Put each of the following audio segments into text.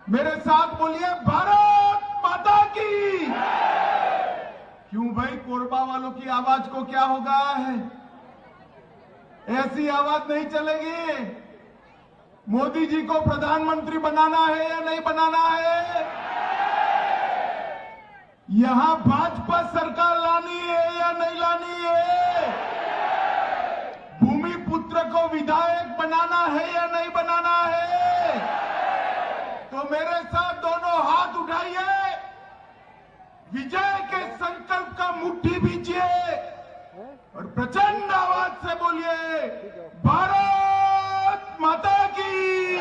मेरे साथ बोलिए भारत माता की। क्यों भाई, कोरबा वालों की आवाज को क्या हो गया है? ऐसी आवाज नहीं चलेगी। मोदी जी को प्रधानमंत्री बनाना है या नहीं बनाना है? यहां भाजपा सरकार लानी है या नहीं लानी है? भूमिपुत्र को विधायक बनाना है या नहीं बनाना है? तो मेरे साथ दोनों हाथ उठाइए, विजय के संकल्प का मुट्ठी बीजिए और प्रचंड आवाज से बोलिए भारत माता की,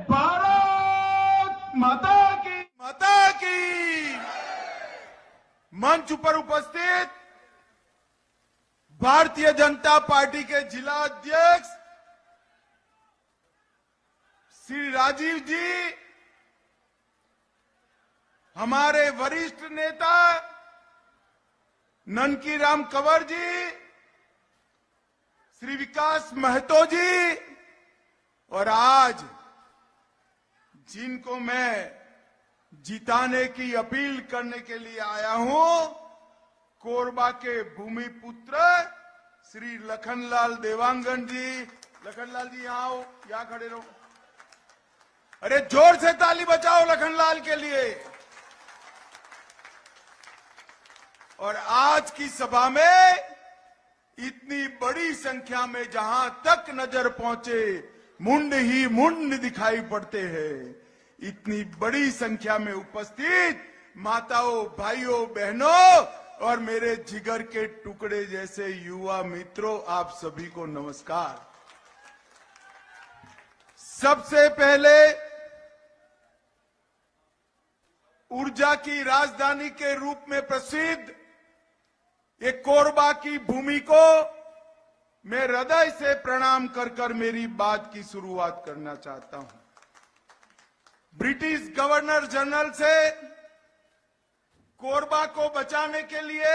भारत माता की, माता की। मंच पर उपस्थित भारतीय जनता पार्टी के जिला अध्यक्ष श्री राजीव जी, हमारे वरिष्ठ नेता ननकीराम कंवर जी, श्री विकास महतो जी, और आज जिनको मैं जिताने की अपील करने के लिए आया हूं, कोरबा के भूमिपुत्र श्री लखनलाल देवांगन जी। लखनलाल जी यहाँ आओ, यहाँ खड़े रहो। अरे जोर से ताली बजाओ लखनलाल के लिए। और आज की सभा में इतनी बड़ी संख्या में जहां तक नजर पहुंचे मुंड ही मुंड दिखाई पड़ते हैं। इतनी बड़ी संख्या में उपस्थित माताओं, भाइयों, बहनों और मेरे जिगर के टुकड़े जैसे युवा मित्रों, आप सभी को नमस्कार। सबसे पहले ऊर्जा की राजधानी के रूप में प्रसिद्ध ये कोरबा की भूमि को मैं हृदय से प्रणाम कर मेरी बात की शुरुआत करना चाहता हूं। ब्रिटिश गवर्नर जनरल से कोरबा को बचाने के लिए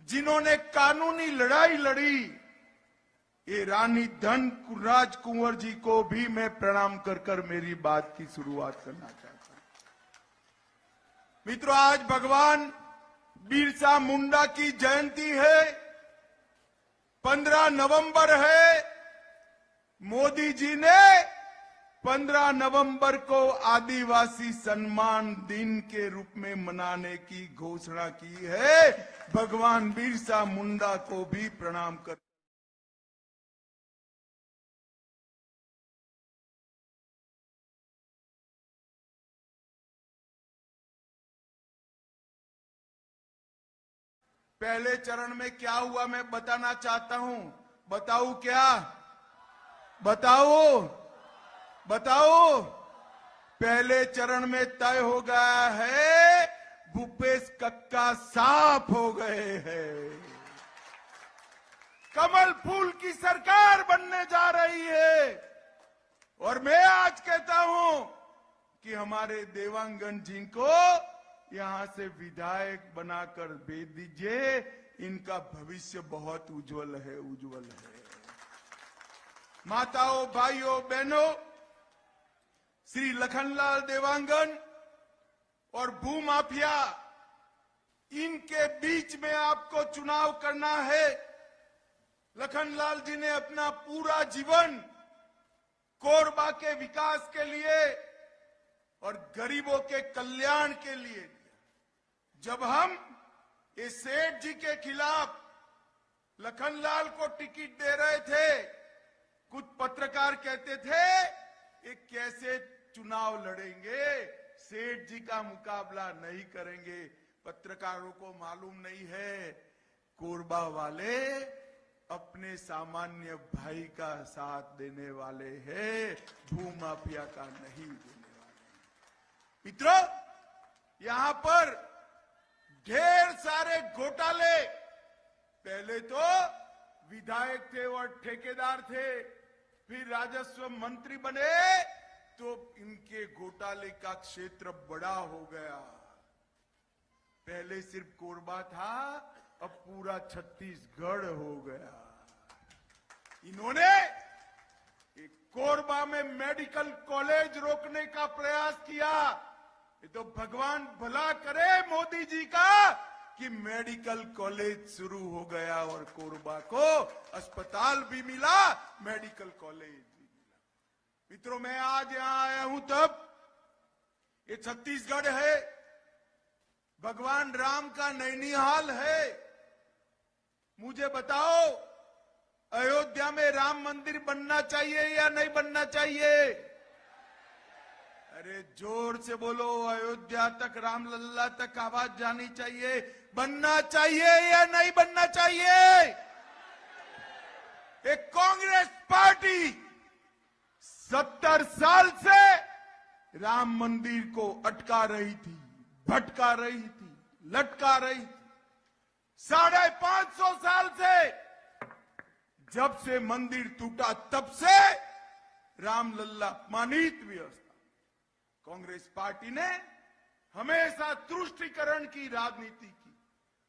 जिन्होंने कानूनी लड़ाई लड़ी, ये रानी धनराज कुंवर जी को भी मैं प्रणाम कर मेरी बात की शुरुआत करना चाहता हूं। मित्रों, आज भगवान बिरसा मुंडा की जयंती है, 15 नवंबर है। मोदी जी ने 15 नवंबर को आदिवासी सम्मान दिन के रूप में मनाने की घोषणा की है। भगवान बिरसा मुंडा को भी प्रणाम कर पहले चरण में क्या हुआ मैं बताना चाहता हूं। बताऊं क्या? बताओ बताओ। पहले चरण में तय हो गया है, भूपेश कक्का साफ हो गए हैं। कमल फूल की सरकार बनने जा रही है। और मैं आज कहता हूं कि हमारे देवांगन जी को यहां से विधायक बनाकर भेज दीजिए। इनका भविष्य बहुत उज्जवल है, उज्जवल है। माताओं, भाइयों, बहनों, श्री लखनलाल देवांगन और भूमाफिया, इनके बीच में आपको चुनाव करना है। लखनलाल जी ने अपना पूरा जीवन कोरबा के विकास के लिए और गरीबों के कल्याण के लिए दिया। जब हम इस सेठ जी के खिलाफ लखनलाल को टिकट दे रहे थे, कुछ पत्रकार कहते थे ये कैसे चुनाव लड़ेंगे, सेठ जी का मुकाबला नहीं करेंगे। पत्रकारों को मालूम नहीं है, कोरबा वाले अपने सामान्य भाई का साथ देने वाले हैं, भूमाफिया का नहीं देने वाले। मित्रों, यहां पर ढेर सारे घोटाले, पहले तो विधायक थे और ठेकेदार थे, फिर राजस्व मंत्री बने तो इनके घोटाले का क्षेत्र बड़ा हो गया। पहले सिर्फ कोरबा था, अब पूरा छत्तीसगढ़ हो गया। इन्होंने एक कोरबा में मेडिकल कॉलेज रोकने का प्रयास किया। ये तो भगवान भला करे मोदी जी का कि मेडिकल कॉलेज शुरू हो गया और कोरबा को अस्पताल भी मिला, मेडिकल कॉलेज भी मिला। मित्रों, मैं आज यहां आया हूं तब ये छत्तीसगढ़ है, भगवान राम का नैनीहाल है। मुझे बताओ, अयोध्या में राम मंदिर बनना चाहिए या नहीं बनना चाहिए? अरे जोर से बोलो, अयोध्या तक, रामलल्ला तक आवाज जानी चाहिए। बनना चाहिए या नहीं बनना चाहिए? एक कांग्रेस पार्टी 70 साल से राम मंदिर को अटका रही थी, भटका रही थी, लटका रही थी। 550 साल से, जब से मंदिर टूटा तब से रामलल्ला अपमानित व्यवस्था। कांग्रेस पार्टी ने हमेशा तुष्टीकरण की राजनीति की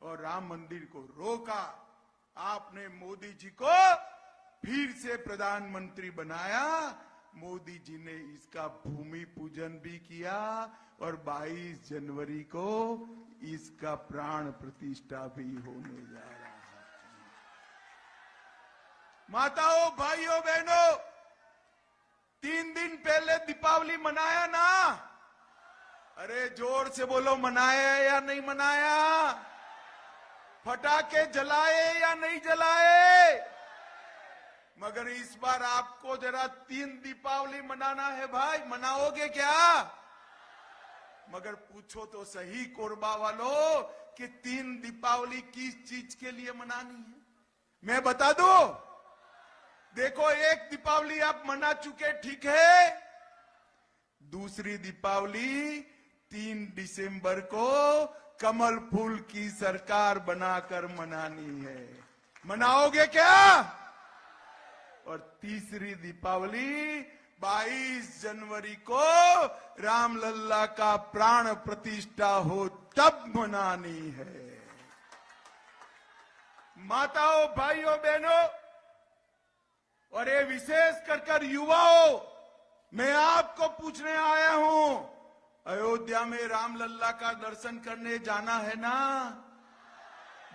और राम मंदिर को रोका। आपने मोदी जी को फिर से प्रधानमंत्री बनाया। मोदी जी ने इसका भूमि पूजन भी किया और 22 जनवरी को इसका प्राण प्रतिष्ठा भी होने जा रहा है। माताओं, भाइयों, बहनों, 3 दिन पहले दीपावली मनाया ना? अरे जोर से बोलो, मनाया या नहीं मनाया? पटाखे जलाए या नहीं जलाए? मगर इस बार आपको जरा 3 दीपावली मनाना है भाई, मनाओगे क्या? मगर पूछो तो सही कोरबा वालों कि 3 दीपावली किस चीज के लिए मनानी है? मैं बता दूं, देखो, एक दीपावली आप मना चुके, ठीक है। दूसरी दीपावली 3 दिसंबर को कमल फूल की सरकार बनाकर मनानी है। मनाओगे क्या? और तीसरी दीपावली 22 जनवरी को रामलल्ला का प्राण प्रतिष्ठा हो तब मनानी है। माताओं, भाइयों, बहनों, और ये विशेष कर युवाओं, मैं आपको पूछने आया हूं, अयोध्या में रामलल्ला का दर्शन करने जाना है ना?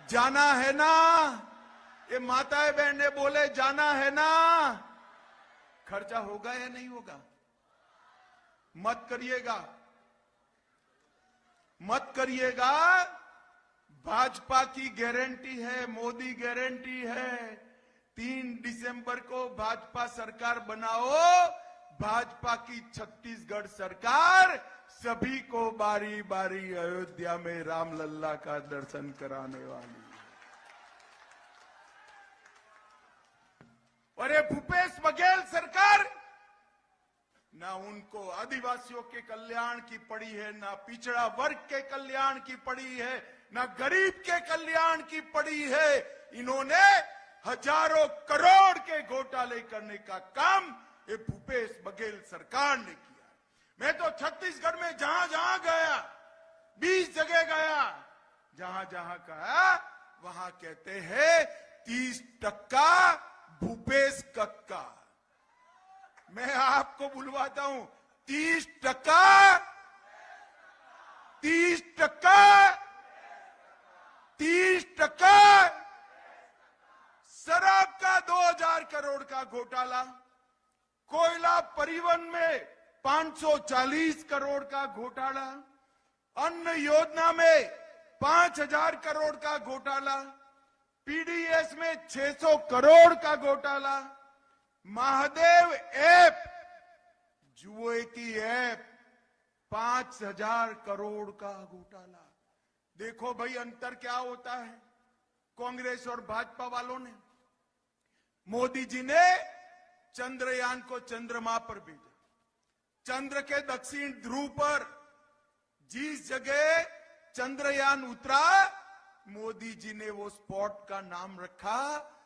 जाना है ना? ये माताएं बहनें बोले जाना है ना? खर्चा होगा या नहीं होगा? मत करिएगा, मत करिएगा। भाजपा की गारंटी है, मोदी गारंटी है। 3 दिसंबर को भाजपा सरकार बनाओ। भाजपा की छत्तीसगढ़ सरकार सभी को बारी बारी अयोध्या में रामलल्ला का दर्शन कराने वाली है। और ये भूपेश बघेल सरकार ना उनको आदिवासियों के कल्याण की पड़ी है, ना पिछड़ा वर्ग के कल्याण की पड़ी है, ना गरीब के कल्याण की पड़ी है। इन्होंने हजारों करोड़ के घोटाले करने का काम ये भूपेश बघेल सरकार ने किया। मैं तो छत्तीसगढ़ में जहां जहां गया, 20 जगह गया, जहां जहां गया वहां कहते हैं 30% भूपेश कक्का। मैं आपको बुलवाता हूं, 30%, 30%, 30%। शराब का 2000 करोड़ का घोटाला, कोयला परिवहन में 540 करोड़ का घोटाला, अन्न योजना में 5000 करोड़ का घोटाला, पीडीएस में 600 करोड़ का घोटाला, महादेव ऐप, जुए की ऐप, 5000 करोड़ का घोटाला। देखो भाई अंतर क्या होता है कांग्रेस और भाजपा वालों ने। मोदी जी ने चंद्रयान को चंद्रमा पर भेजा, चंद्र के दक्षिण ध्रुव पर जिस जगह चंद्रयान उतरा, मोदी जी ने वो स्पॉट का नाम रखा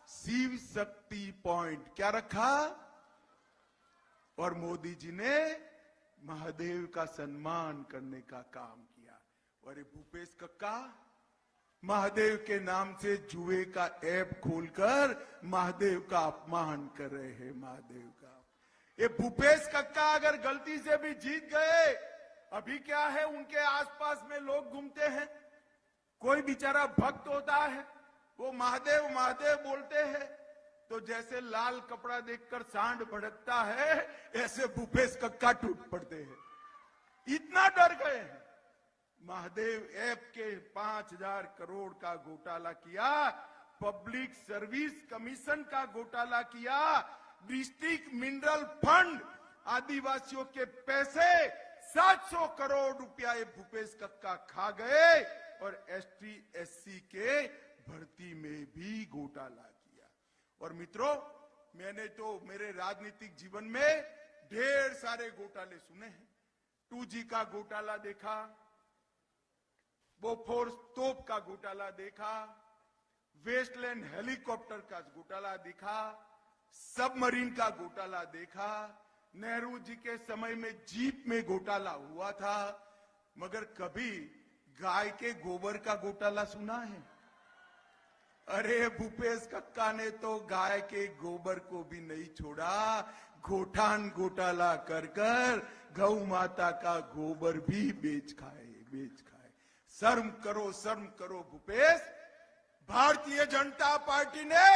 शिव शक्ति पॉइंट। क्या रखा? और मोदी जी ने महादेव का सम्मान करने का काम किया। और ये भूपेश कक्का महादेव के नाम से जुए का ऐप खोलकर महादेव का अपमान कर रहे हैं। महादेव का ये भूपेश कक्का अगर गलती से भी जीत गए, अभी क्या है, उनके आसपास में लोग घूमते हैं, कोई बेचारा भक्त होता है, वो महादेव महादेव बोलते हैं, तो जैसे लाल कपड़ा देखकर सांड भड़कता है, ऐसे भूपेश कक्का टूट पड़ते हैं। इतना डर गए हैं। महादेव ऐप के 5,000 करोड़ का घोटाला किया, पब्लिक सर्विस कमीशन का घोटाला किया, डिस्ट्रिक्ट मिनरल फंड आदिवासियों के पैसे 700 करोड़ रुपया ये भूपेश कक्का खा गए, और एसटी एससी के भर्ती में भी घोटाला किया। और मित्रों, मैंने तो मेरे राजनीतिक जीवन में ढेर सारे घोटाले सुने हैं। 2G का घोटाला देखा, बोफोर्स तोप का घोटाला देखा, वेस्टलैंड हेलीकॉप्टर का घोटाला देखा, सबमरीन का घोटाला देखा, नेहरू जी के समय में जीप में घोटाला हुआ था, मगर कभी गाय के गोबर का घोटाला सुना है? अरे भूपेश कक्का ने तो गाय के गोबर को भी नहीं छोड़ा, गोठान घोटाला कर कर गौ माता का गोबर भी बेच खाए। शर्म करो भूपेश। भारतीय जनता पार्टी ने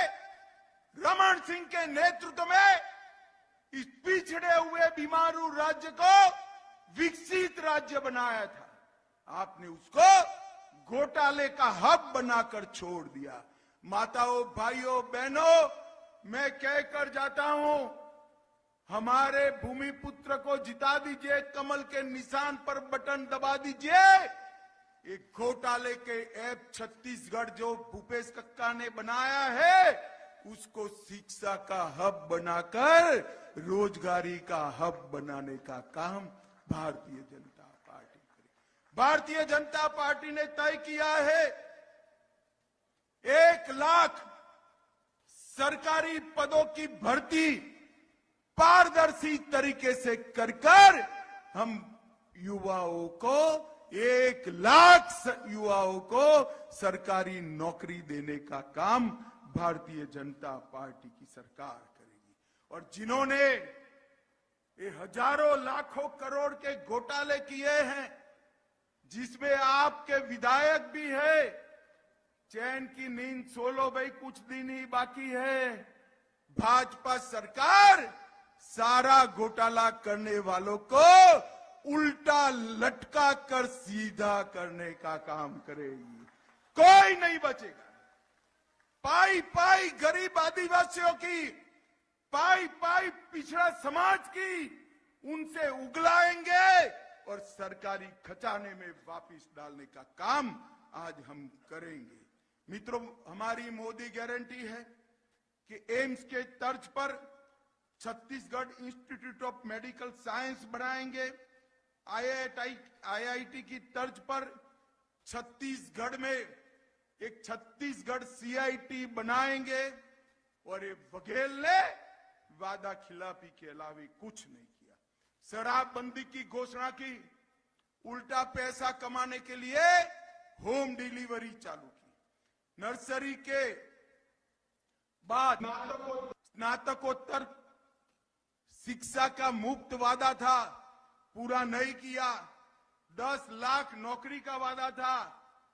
रमन सिंह के नेतृत्व में इस पिछड़े हुए बीमारू राज्य को विकसित राज्य बनाया था। आपने उसको घोटाले का हब बनाकर छोड़ दिया। माताओं, भाइयों, बहनों, मैं कहकर जाता हूं, हमारे भूमिपुत्र को जिता दीजिए, कमल के निशान पर बटन दबा दीजिए। एक घोटाले के ऐप छत्तीसगढ़ जो भूपेश कक्का ने बनाया है, उसको शिक्षा का हब बनाकर रोजगारी का हब बनाने का काम भारतीय जनता पार्टी करेगी। भारतीय जनता पार्टी ने तय किया है 1 लाख सरकारी पदों की भर्ती पारदर्शी तरीके से कर हम युवाओं को 1 लाख युवाओं को सरकारी नौकरी देने का काम भारतीय जनता पार्टी की सरकार करेगी। और जिन्होंने ये हजारों लाखों करोड़ के घोटाले किए हैं, जिसमें आपके विधायक भी है, चैन की नींद सो लो भाई, कुछ दिन ही बाकी है। भाजपा सरकार सारा घोटाला करने वालों को उल्टा लटका कर सीधा करने का काम करेगी। कोई नहीं बचेगा। पाई पाई गरीब आदिवासियों की, पाई पाई पिछड़ा समाज की, उनसे उगलाएंगे और सरकारी खजाने में वापस डालने का काम आज हम करेंगे। मित्रों, हमारी मोदी गारंटी है कि एम्स के तर्ज पर Chhattisgarh institute of medical science बनाएंगे। आईआईटी की तर्ज पर छत्तीसगढ़ में एक छत्तीसगढ़ सीआईटी बनाएंगे। और ये बघेल ने वादा खिलाफी के अलावा कुछ नहीं किया। शराबबंदी की घोषणा की, उल्टा पैसा कमाने के लिए होम डिलीवरी चालू की। नर्सरी के बाद स्नातकोत्तर शिक्षा का मुफ्त वादा था, पूरा नहीं किया। 10 लाख नौकरी का वादा था,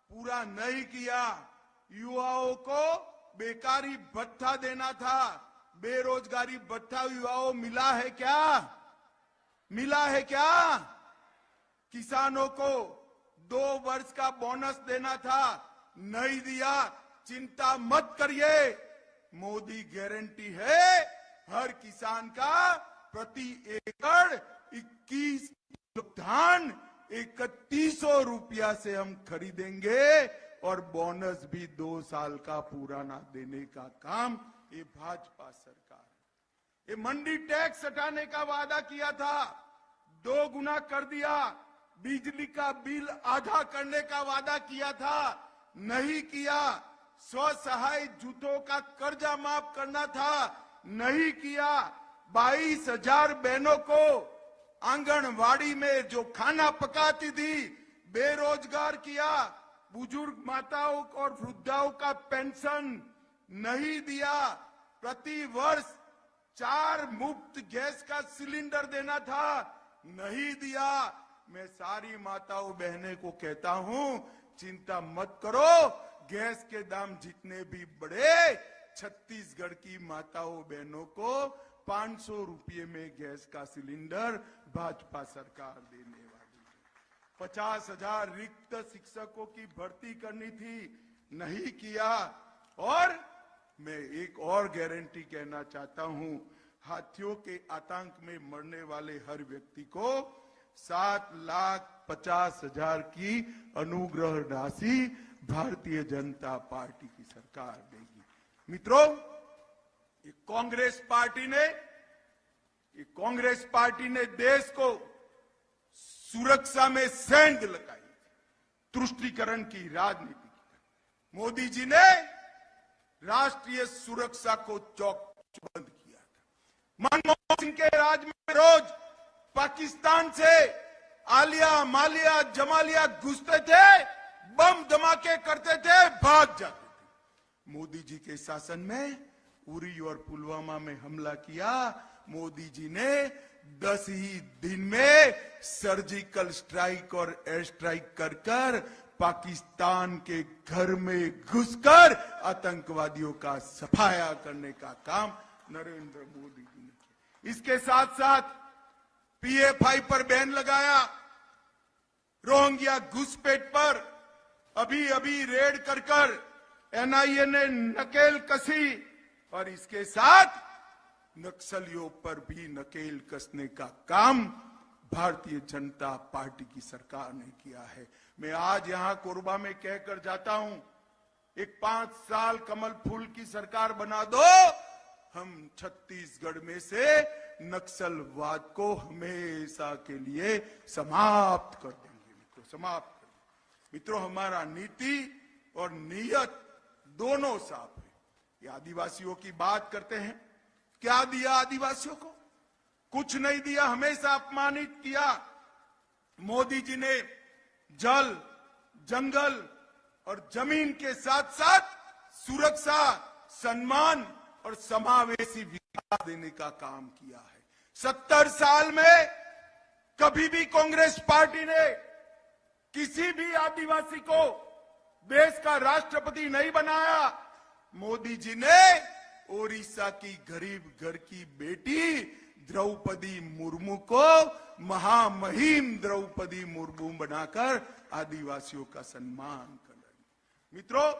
पूरा नहीं किया। युवाओं को बेकारी भत्ता देना था, बेरोजगारी भत्ता युवाओं मिला है क्या? मिला है क्या? किसानों को 2 वर्ष का बोनस देना था, नहीं दिया। चिंता मत करिए, मोदी गारंटी है हर किसान का प्रति एकड़ 21 किलो धान 3100 रुपया से हम खरीदेंगे और बोनस भी 2 साल का पुराना देने का काम ये भाजपा सरकार है। ये मंडी टैक्स हटाने का वादा किया था, 2 गुना कर दिया। बिजली का बिल आधा करने का वादा किया था, नहीं किया। स्वसहाय जुटों का कर्जा माफ करना था, नहीं किया। 22,000 बहनों को आंगनवाड़ी में जो खाना पकाती थी बेरोजगार किया। बुजुर्ग माताओं और वृद्धाओं का पेंशन नहीं दिया। प्रति वर्ष 4 मुफ्त गैस का सिलेंडर देना था, नहीं दिया। मैं सारी माताओं बहनें को कहता हूं, चिंता मत करो, गैस के दाम जितने भी बढ़े, छत्तीसगढ़ की माताओं बहनों को 500 रुपये में गैस का सिलेंडर भाजपा सरकार देने वाली है। 50,000 रिक्त शिक्षकों की भर्ती करनी थी, नहीं किया। और मैं एक और गारंटी कहना चाहता हूं, हाथियों के आतंक में मरने वाले हर व्यक्ति को 7,50,000 की अनुग्रह राशि भारतीय जनता पार्टी की सरकार देगी। मित्रों, ये कांग्रेस पार्टी ने देश को सुरक्षा में सेंध लगाई, तुष्टीकरण की राजनीति की। मोदी जी ने राष्ट्रीय सुरक्षा को चौकबंद किया था। मनमोहन सिंह के राज में रोज पाकिस्तान से आलिया, मालिया, जमालिया घुसते थे, बम धमाके करते थे, भाग जाते थे। मोदी जी के शासन में उरी और पुलवामा में हमला किया। मोदी जी ने 10 ही दिन में सर्जिकल स्ट्राइक और एयर स्ट्राइक कर पाकिस्तान के घर में घुसकर आतंकवादियों का सफाया करने का काम नरेंद्र मोदी जी ने किया। इसके साथ साथ PFI पर बैन लगाया, रोहिंग्या घुसपैठ पर अभी रेड कर NIA ने नकेल कसी, और इसके साथ नक्सलियों पर भी नकेल कसने का काम भारतीय जनता पार्टी की सरकार ने किया है। मैं आज यहां कोरबा में कहकर जाता हूं, एक 5 साल कमल फूल की सरकार बना दो, हम छत्तीसगढ़ में से नक्सलवाद को हमेशा के लिए समाप्त कर देंगे। मित्रों, समाप्त कर देंगे। मित्रों, हमारा नीति और नीयत दोनों साफ है। ये आदिवासियों की बात करते हैं, क्या दिया आदिवासियों को? कुछ नहीं दिया, हमेशा अपमानित किया। मोदी जी ने जल, जंगल और जमीन के साथ साथ सुरक्षा, सम्मान और समावेशी विकास देने का काम किया है। 70 साल में कभी भी कांग्रेस पार्टी ने किसी भी आदिवासी को देश का राष्ट्रपति नहीं बनाया। मोदी जी ने ओडिशा की गरीब घर की बेटी द्रौपदी मुर्मू को महामहिम द्रौपदी मुर्मू बनाकर आदिवासियों का सम्मान कर रही। मित्रों,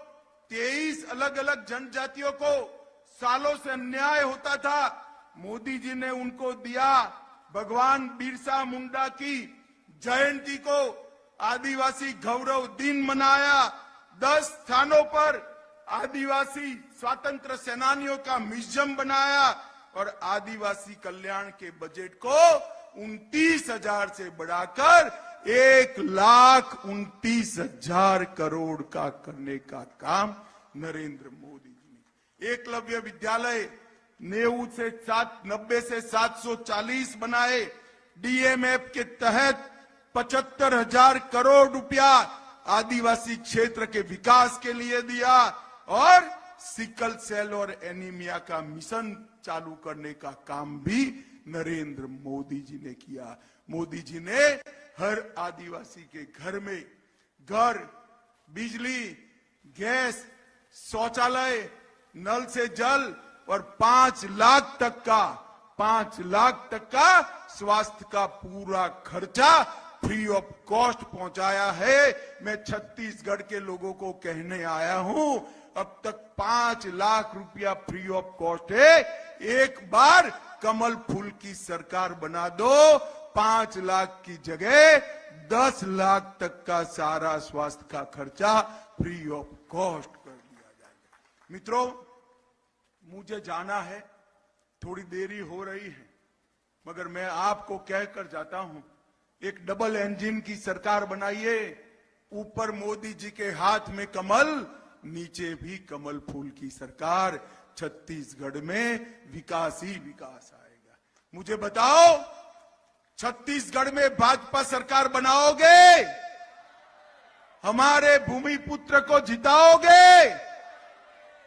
23 अलग अलग जनजातियों को सालों से अन्याय होता था, मोदी जी ने उनको दिया। भगवान बिरसा मुंडा की जयंती को आदिवासी गौरव दिन मनाया। 10 स्थानों पर आदिवासी स्वतंत्र सेनानियों का म्यूजियम बनाया और आदिवासी कल्याण के बजट को 29,000 से बढ़ाकर 1,29,000 करोड़ का करने का काम नरेंद्र मोदी जी ने। एकलव्य विद्यालय 90 से 740 बनाए। DMF के तहत 75,000 करोड़ रुपया आदिवासी क्षेत्र के विकास के लिए दिया और सिकल सेल और एनीमिया का मिशन चालू करने का काम भी नरेंद्र मोदी जी ने किया। मोदी जी ने हर आदिवासी के घर में बिजली, गैस, शौचालय, नल से जल और 5 लाख तक का स्वास्थ्य का पूरा खर्चा फ्री ऑफ कॉस्ट पहुंचाया है। मैं छत्तीसगढ़ के लोगों को कहने आया हूं, अब तक 5 लाख रुपया फ्री ऑफ कॉस्ट है। एक बार कमल फूल की सरकार बना दो, 5 लाख की जगह 10 लाख तक का सारा स्वास्थ्य का खर्चा फ्री ऑफ कॉस्ट कर दिया जाएगा। मित्रों, मुझे जाना है, थोड़ी देरी हो रही है, मगर मैं आपको कहकर जाता हूं, एक डबल इंजन की सरकार बनाइए। ऊपर मोदी जी के हाथ में कमल, नीचे भी कमल फूल की सरकार। छत्तीसगढ़ में विकास ही विकास आएगा। मुझे बताओ, छत्तीसगढ़ में भाजपा सरकार बनाओगे? हमारे भूमि पुत्र को जिताओगे?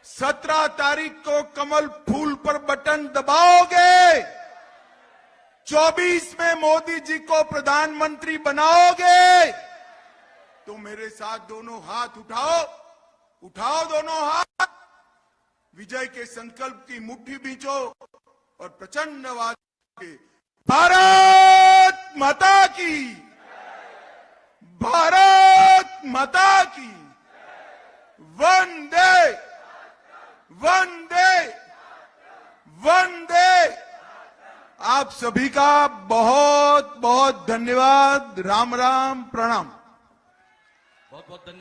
17 तारीख को कमल फूल पर बटन दबाओगे, 24 में मोदी जी को प्रधानमंत्री बनाओगे, तो मेरे साथ दोनों हाथ उठाओ, उठाओ दोनों हाथ, विजय के संकल्प की मुट्ठी बींचो और प्रचंड आवाज के भारत माता की, भारत माता की, वंदे वंदे वंदे। आप सभी का बहुत बहुत धन्यवाद। राम राम, प्रणाम। बहुत बहुत धन्यवाद।